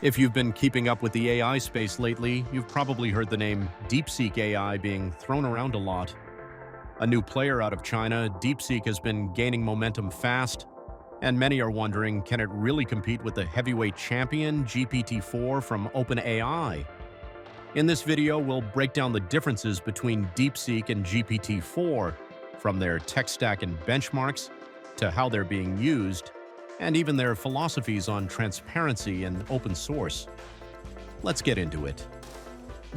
If you've been keeping up with the AI space lately, you've probably heard the name DeepSeek AI being thrown around a lot. A new player out of China, DeepSeek has been gaining momentum fast, and many are wondering, can it really compete with the heavyweight champion GPT-4 from OpenAI? In this video, we'll break down the differences between DeepSeek and GPT-4, from their tech stack and benchmarks to how they're being used, and even their philosophies on transparency and open source. Let's get into it.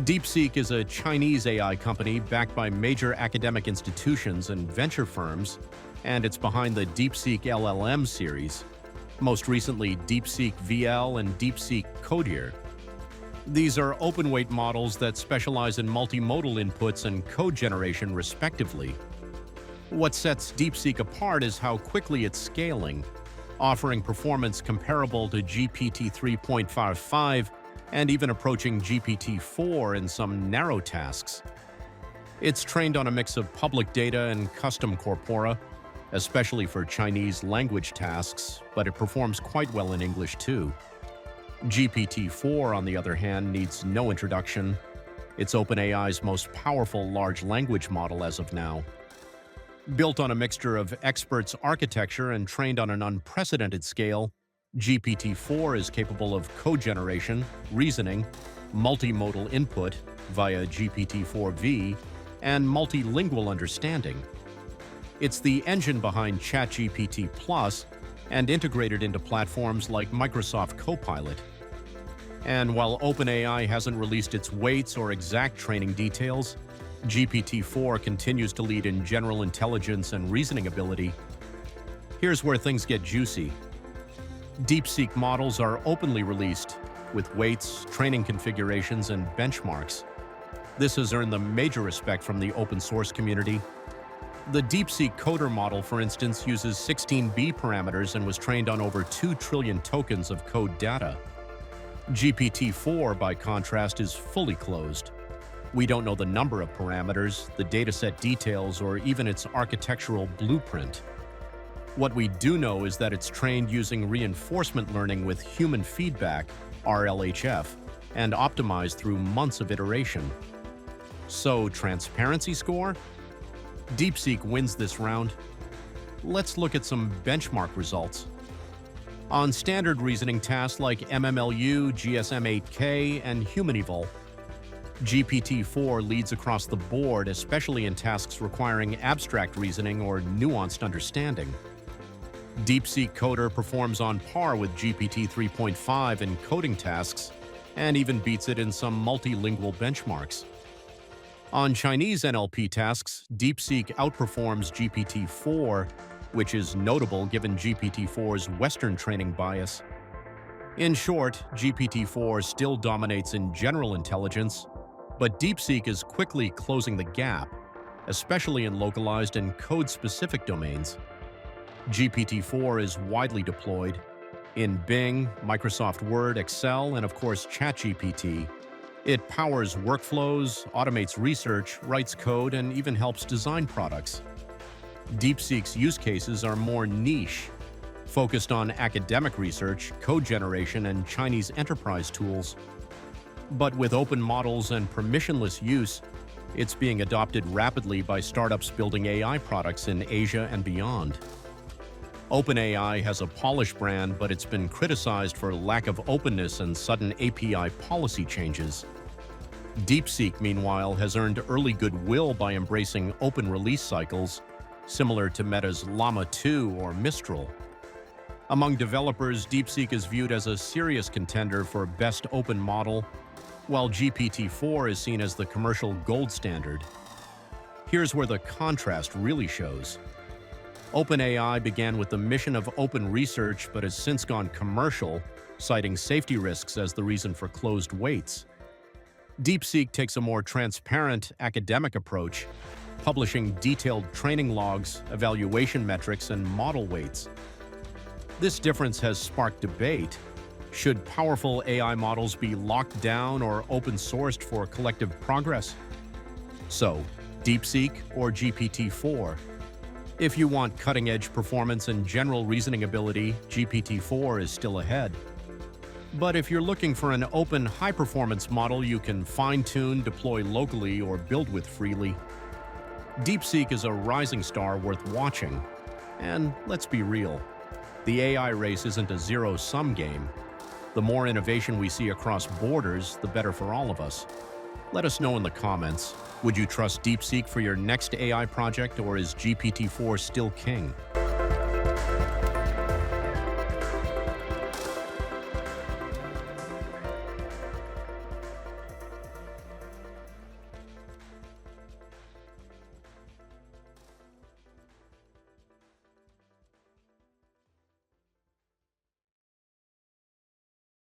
DeepSeek is a Chinese AI company backed by major academic institutions and venture firms, and it's behind the DeepSeek LLM series, most recently DeepSeek VL and DeepSeek Codeer. These are open-weight models that specialize in multimodal inputs and code generation, respectively. What sets DeepSeek apart is how quickly it's scaling, offering performance comparable to GPT-3.55 and even approaching GPT-4 in some narrow tasks. It's trained on a mix of public data and custom corpora, especially for Chinese language tasks, but it performs quite well in English too. GPT-4, on the other hand, needs no introduction. It's OpenAI's most powerful large language model as of now. Built on a mixture of experts' architecture and trained on an unprecedented scale, GPT-4 is capable of code generation, reasoning, multimodal input via GPT-4v, and multilingual understanding. It's the engine behind ChatGPT Plus and integrated into platforms like Microsoft Copilot. And while OpenAI hasn't released its weights or exact training details, GPT-4 continues to lead in general intelligence and reasoning ability. Here's where things get juicy. DeepSeek models are openly released, with weights, training configurations, and benchmarks. This has earned them major respect from the open source community. The DeepSeek Coder model, for instance, uses 16B parameters and was trained on over 2 trillion tokens of code data. GPT-4, by contrast, is fully closed. We don't know the number of parameters, the dataset details, or even its architectural blueprint. What we do know is that it's trained using reinforcement learning with human feedback, RLHF, and optimized through months of iteration. So, transparency score? DeepSeek wins this round. Let's look at some benchmark results. On standard reasoning tasks like MMLU, GSM-8K, and HumanEval, GPT-4 leads across the board, especially in tasks requiring abstract reasoning or nuanced understanding. DeepSeek Coder performs on par with GPT-3.5 in coding tasks and even beats it in some multilingual benchmarks. On Chinese NLP tasks, DeepSeek outperforms GPT-4, which is notable given GPT-4's Western training bias. In short, GPT-4 still dominates in general intelligence, but DeepSeek is quickly closing the gap, especially in localized and code-specific domains. GPT-4 is widely deployed in Bing, Microsoft Word, Excel, and of course ChatGPT. It powers workflows, automates research, writes code, and even helps design products. DeepSeek's use cases are more niche, focused on academic research, code generation, and Chinese enterprise tools. But with open models and permissionless use, it's being adopted rapidly by startups building AI products in Asia and beyond. OpenAI has a polished brand, but it's been criticized for lack of openness and sudden API policy changes. DeepSeek, meanwhile, has earned early goodwill by embracing open release cycles, similar to Meta's Llama 2 or Mistral. Among developers, DeepSeek is viewed as a serious contender for best open model, while GPT-4 is seen as the commercial gold standard. Here's where the contrast really shows. OpenAI began with the mission of open research but has since gone commercial, citing safety risks as the reason for closed weights. DeepSeek takes a more transparent, academic approach, publishing detailed training logs, evaluation metrics, and model weights. This difference has sparked debate. Should powerful AI models be locked down or open-sourced for collective progress? So, DeepSeek or GPT-4? If you want cutting-edge performance and general reasoning ability, GPT-4 is still ahead. But if you're looking for an open, high-performance model you can fine-tune, deploy locally, or build with freely, DeepSeek is a rising star worth watching. And let's be real, the AI race isn't a zero-sum game. The more innovation we see across borders, the better for all of us. Let us know in the comments. Would you trust DeepSeek for your next AI project, or is GPT-4 still king?